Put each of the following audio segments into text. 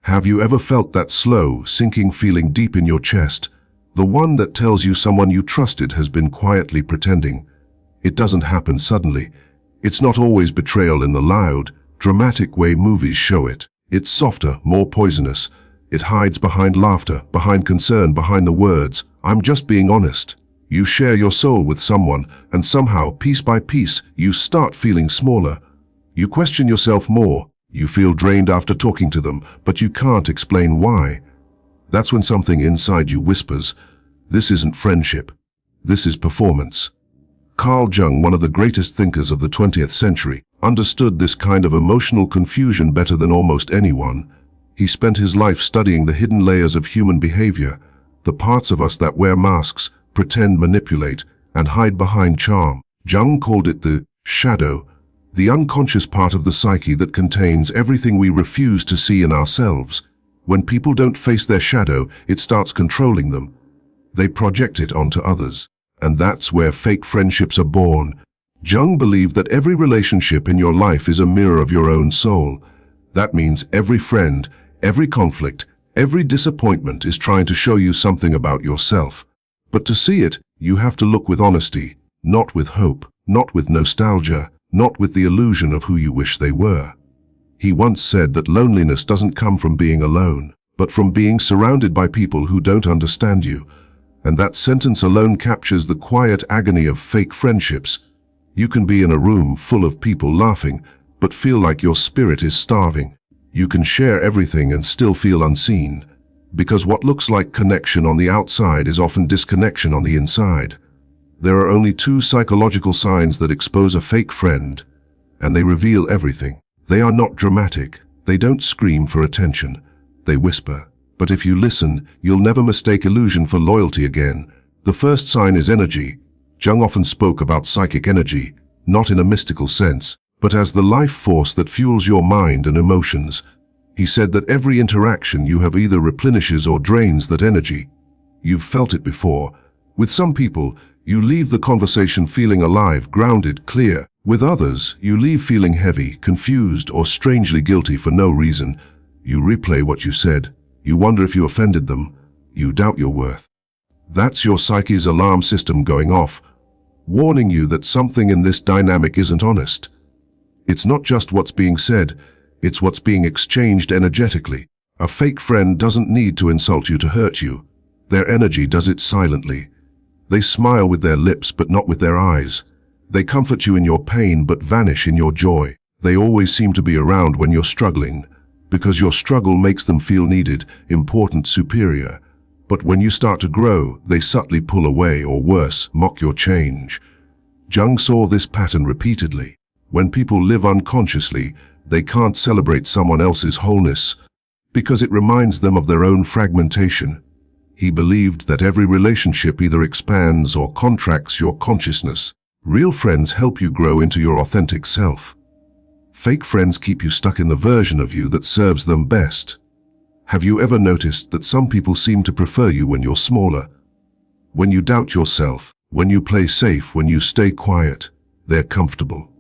Have you ever felt that slow, sinking feeling deep in your chest? The one that tells you someone you trusted has been quietly pretending. It doesn't happen suddenly. It's not always betrayal in the loud, dramatic way movies show it. It's softer, more poisonous. It hides behind laughter, behind concern, behind the words, "I'm just being honest." You share your soul with someone, and somehow, piece by piece, you start feeling smaller. You question yourself more. You feel drained after talking to them, but you can't explain why. That's when something inside you whispers, "This isn't friendship. This is performance." Carl Jung, one of the greatest thinkers of the 20th century, understood this kind of emotional confusion better than almost anyone. He spent his life studying the hidden layers of human behavior, the parts of us that wear masks, pretend, manipulate, and hide behind charm. Jung called it the shadow, the unconscious part of the psyche that contains everything we refuse to see in ourselves. When people don't face their shadow, it starts controlling them. They project it onto others. And that's where fake friendships are born. Jung believed that every relationship in your life is a mirror of your own soul. That means every friend, every conflict, every disappointment is trying to show you something about yourself. But to see it, you have to look with honesty, not with hope, not with nostalgia, not with the illusion of who you wish they were. He once said that loneliness doesn't come from being alone, but from being surrounded by people who don't understand you. And that sentence alone captures the quiet agony of fake friendships. You can be in a room full of people laughing, but feel like your spirit is starving. You can share everything and still feel unseen, because what looks like connection on the outside is often disconnection on the inside. There are only two psychological signs that expose a fake friend, and they reveal everything. They are not dramatic. They don't scream for attention. They whisper. But if you listen, you'll never mistake illusion for loyalty again. The first sign is energy. Jung often spoke about psychic energy, not in a mystical sense, but as the life force that fuels your mind and emotions. He said that every interaction you have either replenishes or drains that energy. You've felt it before. With some people, you leave the conversation feeling alive, grounded, clear. With others, you leave feeling heavy, confused, or strangely guilty for no reason. You replay what you said. You wonder if you offended them. You doubt your worth. That's your psyche's alarm system going off, warning you that something in this dynamic isn't honest. It's not just what's being said, it's what's being exchanged energetically. A fake friend doesn't need to insult you to hurt you. Their energy does it silently. They smile with their lips but not with their eyes. They comfort you in your pain but vanish in your joy. They always seem to be around when you're struggling, because your struggle makes them feel needed, important, superior. But when you start to grow, they subtly pull away, or worse, mock your change. Jung saw this pattern repeatedly. When people live unconsciously, they can't celebrate someone else's wholeness, because it reminds them of their own fragmentation. He believed that every relationship either expands or contracts your consciousness. Real friends help you grow into your authentic self. Fake friends keep you stuck in the version of you that serves them best. Have you ever noticed that some people seem to prefer you when you're smaller? When you doubt yourself, when you play safe, when you stay quiet, they're comfortable.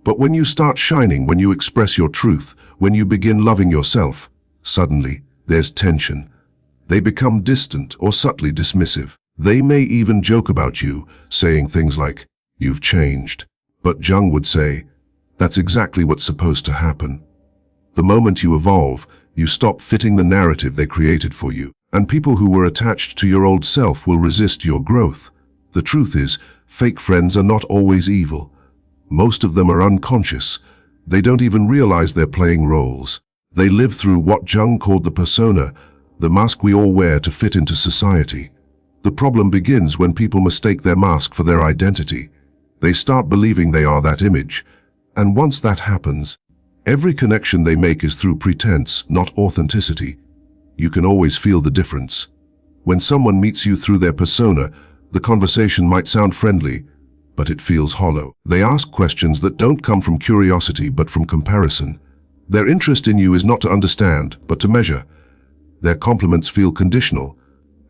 But when you start shining, when you express your truth, when you begin loving yourself, suddenly there's tension. They become distant or subtly dismissive. They may even joke about you, saying things like, "You've changed." But Jung would say, that's exactly what's supposed to happen. The moment you evolve, you stop fitting the narrative they created for you, and people who were attached to your old self will resist your growth. The truth is, fake friends are not always evil. Most of them are unconscious. They don't even realize they're playing roles. They live through what Jung called the persona, the mask we all wear to fit into society. The problem begins when people mistake their mask for their identity. They start believing they are that image. And once that happens, every connection they make is through pretense, not authenticity. You can always feel the difference. When someone meets you through their persona, the conversation might sound friendly, but it feels hollow. They ask questions that don't come from curiosity but from comparison. Their interest in you is not to understand, but to measure. Their compliments feel conditional.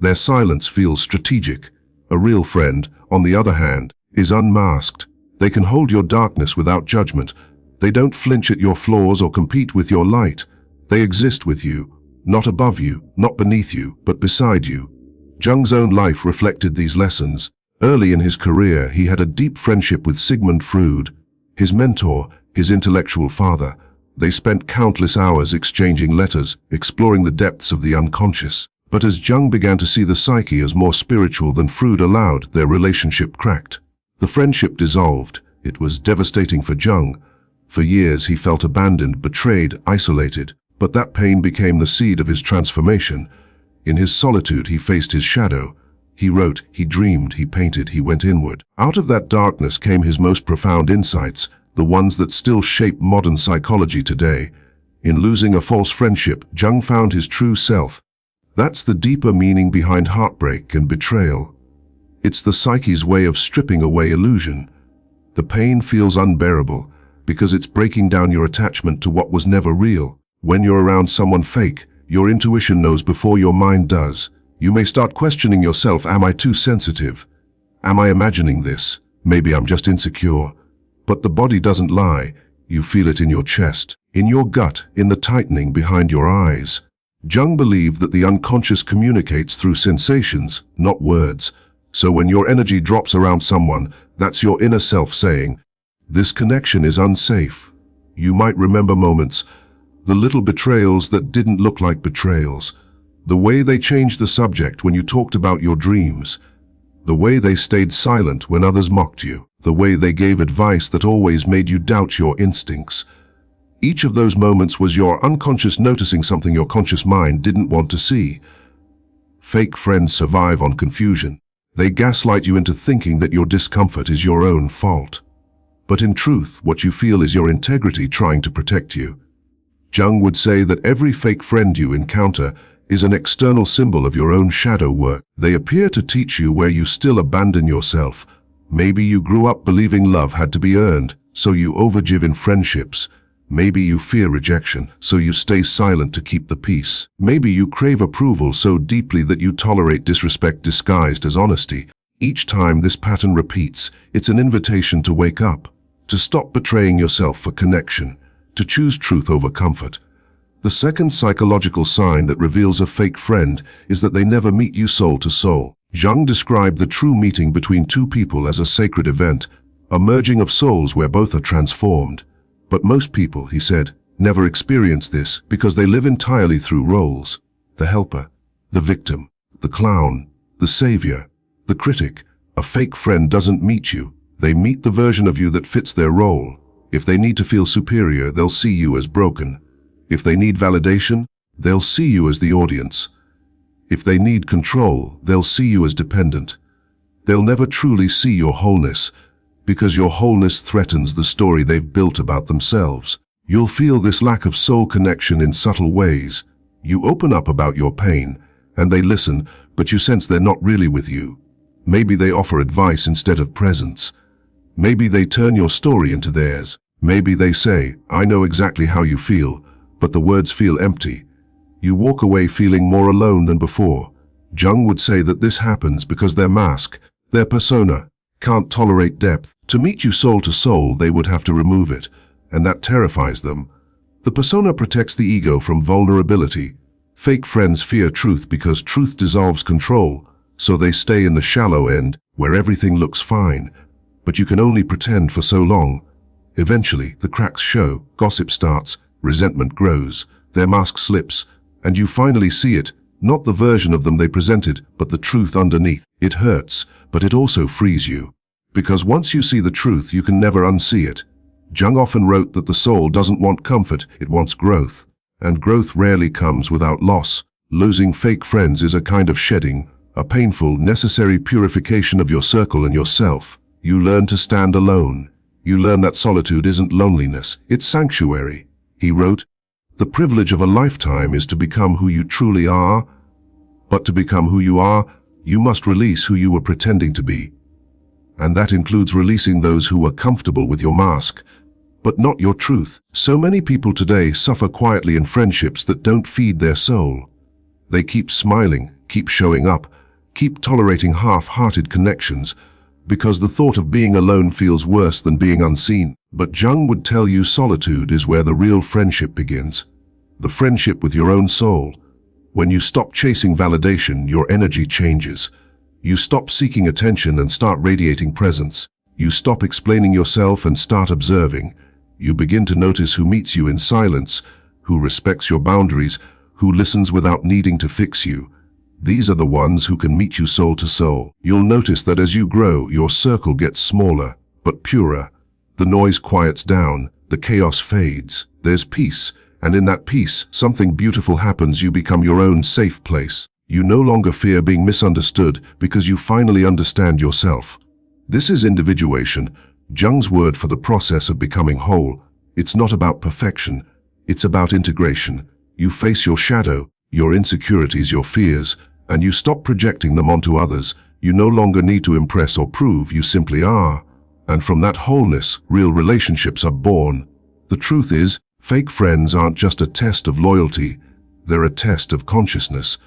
Their silence feels strategic. A real friend, on the other hand, is unmasked. They can hold your darkness without judgment. They don't flinch at your flaws or compete with your light. They exist with you, not above you, not beneath you, but beside you. Jung's own life reflected these lessons. Early in his career, he had a deep friendship with Sigmund Freud, his mentor, his intellectual father. They spent countless hours exchanging letters, exploring the depths of the unconscious. But as Jung began to see the psyche as more spiritual than Freud allowed, their relationship cracked. The friendship dissolved. It was devastating for Jung. For years he felt abandoned, betrayed, isolated. But that pain became the seed of his transformation. In his solitude he faced his shadow. He wrote, he dreamed, he painted, he went inward. Out of that darkness came his most profound insights, the ones that still shape modern psychology today. In losing a false friendship, Jung found his true self. That's the deeper meaning behind heartbreak and betrayal. It's the psyche's way of stripping away illusion. The pain feels unbearable because it's breaking down your attachment to what was never real. When you're around someone fake, your intuition knows before your mind does. You may start questioning yourself, am I too sensitive? Am I imagining this? Maybe I'm just insecure. But the body doesn't lie. You feel it in your chest, in your gut, in the tightening behind your eyes. Jung believed that the unconscious communicates through sensations, not words. So when your energy drops around someone, that's your inner self saying, this connection is unsafe. You might remember moments, the little betrayals that didn't look like betrayals, the way they changed the subject when you talked about your dreams, the way they stayed silent when others mocked you, the way they gave advice that always made you doubt your instincts. Each of those moments was your unconscious noticing something your conscious mind didn't want to see. Fake friends survive on confusion. They gaslight you into thinking that your discomfort is your own fault. But in truth, what you feel is your integrity trying to protect you. Jung would say that every fake friend you encounter is an external symbol of your own shadow work. They appear to teach you where you still abandon yourself. Maybe you grew up believing love had to be earned, so you overgive in friendships. Maybe you fear rejection, so you stay silent to keep the peace. Maybe you crave approval so deeply that you tolerate disrespect disguised as honesty. Each time this pattern repeats, it's an invitation to wake up, to stop betraying yourself for connection, to choose truth over comfort. The second psychological sign that reveals a fake friend is that they never meet you soul to soul. Jung described the true meeting between two people as a sacred event, a merging of souls where both are transformed. But most people, he said, never experience this because they live entirely through roles. The helper, the victim, the clown, the savior, the critic. A fake friend doesn't meet you. They meet the version of you that fits their role. If they need to feel superior, they'll see you as broken. If they need validation, they'll see you as the audience. If they need control, they'll see you as dependent. They'll never truly see your wholeness, because your wholeness threatens the story they've built about themselves. You'll feel this lack of soul connection in subtle ways. You open up about your pain, and they listen, but you sense they're not really with you. Maybe they offer advice instead of presence. Maybe they turn your story into theirs. Maybe they say, I know exactly how you feel, but the words feel empty. You walk away feeling more alone than before. Jung would say that this happens because their mask, their persona, can't tolerate depth. To meet you soul to soul, they would have to remove it, and that terrifies them. The persona protects the ego from vulnerability. Fake friends fear truth because truth dissolves control, so they stay in the shallow end, where everything looks fine. But you can only pretend for so long. Eventually, the cracks show, gossip starts, resentment grows, their mask slips, and you finally see it, not the version of them they presented, but the truth underneath. It hurts, but it also frees you. Because once you see the truth, you can never unsee it. Jung often wrote that the soul doesn't want comfort, it wants growth. And growth rarely comes without loss. Losing fake friends is a kind of shedding, a painful, necessary purification of your circle and yourself. You learn to stand alone. You learn that solitude isn't loneliness, it's sanctuary. He wrote, the privilege of a lifetime is to become who you truly are. But to become who you are, you must release who you were pretending to be. And that includes releasing those who were comfortable with your mask, but not your truth. So many people today suffer quietly in friendships that don't feed their soul. They keep smiling, keep showing up, keep tolerating half-hearted connections, because the thought of being alone feels worse than being unseen. But Jung would tell you solitude is where the real friendship begins. The friendship with your own soul, When you stop chasing validation, your energy changes. You stop seeking attention and start radiating presence. You stop explaining yourself and start observing. You begin to notice who meets you in silence, who respects your boundaries, who listens without needing to fix you. These are the ones who can meet you soul to soul. You'll notice that as you grow, your circle gets smaller, but purer. The noise quiets down, the chaos fades. There's peace, and in that peace, something beautiful happens. You become your own safe place. You no longer fear being misunderstood because you finally understand yourself. This is individuation, Jung's word for the process of becoming whole. It's not about perfection, it's about integration. You face your shadow, your insecurities, your fears, and you stop projecting them onto others. You no longer need to impress or prove, you simply are. And from that wholeness, real relationships are born. The truth is, fake friends aren't just a test of loyalty, they're a test of consciousness.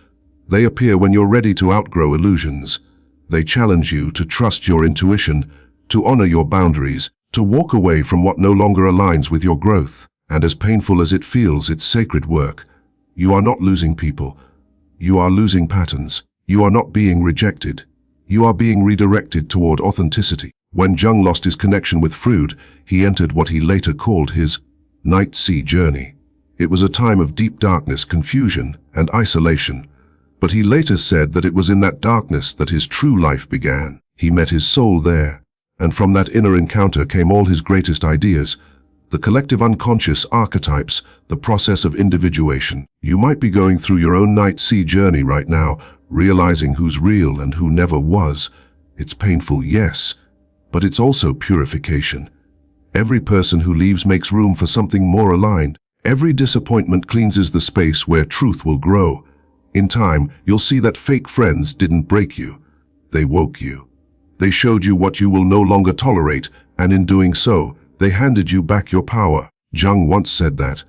They appear when you're ready to outgrow illusions. They challenge you to trust your intuition, to honor your boundaries, to walk away from what no longer aligns with your growth. And as painful as it feels, it's sacred work. You are not losing people. You are losing patterns. You are not being rejected. You are being redirected toward authenticity. When Jung lost his connection with Freud, he entered what he later called his night sea journey. It was a time of deep darkness, confusion, and isolation. But he later said that it was in that darkness that his true life began. He met his soul there, and from that inner encounter came all his greatest ideas, the collective unconscious archetypes, the process of individuation. You might be going through your own night sea journey right now, realizing who's real and who never was. It's painful, yes, but it's also purification. Every person who leaves makes room for something more aligned. Every disappointment cleanses the space where truth will grow. In time, you'll see that fake friends didn't break you. They woke you. They showed you what you will no longer tolerate, and in doing so, they handed you back your power. Jung once said that,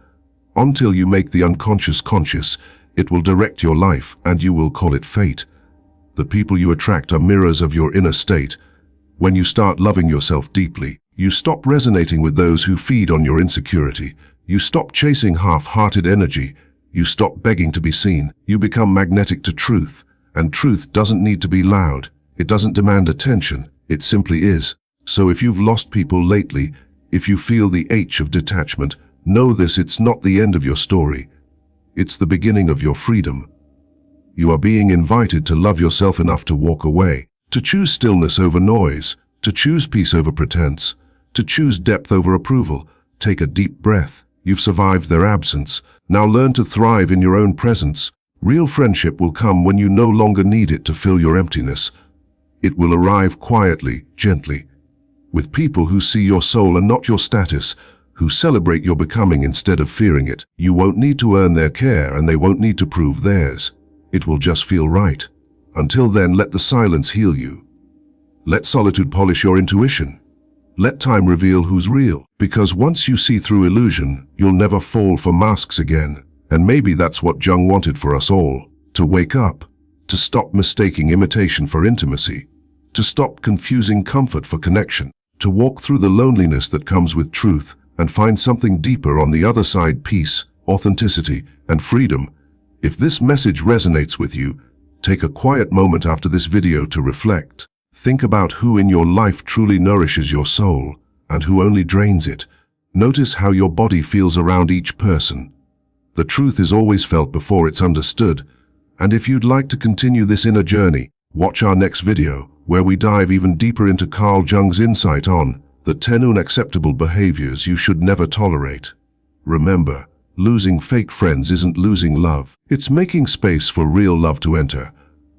until you make the unconscious conscious, it will direct your life, and you will call it fate. The people you attract are mirrors of your inner state. When you start loving yourself deeply, you stop resonating with those who feed on your insecurity. You stop chasing half-hearted energy. You stop begging to be seen. You become magnetic to truth, and truth doesn't need to be loud. It doesn't demand attention. It simply is. So if you've lost people lately, if you feel the ache of detachment, know this: it's not the end of your story. It's the beginning of your freedom. You are being invited to love yourself enough to walk away, to choose stillness over noise, to choose peace over pretense, to choose depth over approval. Take a deep breath. You've survived their absence. Now learn to thrive in your own presence. Real friendship will come when you no longer need it to fill your emptiness. It will arrive quietly, gently, with people who see your soul and not your status, who celebrate your becoming instead of fearing it. You won't need to earn their care, and they won't need to prove theirs. It will just feel right. Until then, let the silence heal you. Let solitude polish your intuition. Let time reveal who's real, because once you see through illusion, you'll never fall for masks again. And maybe that's what Jung wanted for us all, to wake up, to stop mistaking imitation for intimacy, to stop confusing comfort for connection, to walk through the loneliness that comes with truth and find something deeper on the other side: peace, authenticity, and freedom. If this message resonates with you, take a quiet moment after this video to reflect. Think about who in your life truly nourishes your soul and who only drains it. Notice how your body feels around each person. The truth is always felt before it's understood. And if you'd like to continue this inner journey, watch our next video, where we dive even deeper into Carl Jung's insight on the 10 unacceptable behaviors you should never tolerate. Remember, losing fake friends isn't losing love. It's making space for real love to enter.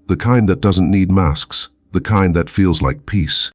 The kind that doesn't need masks. The kind that feels like peace.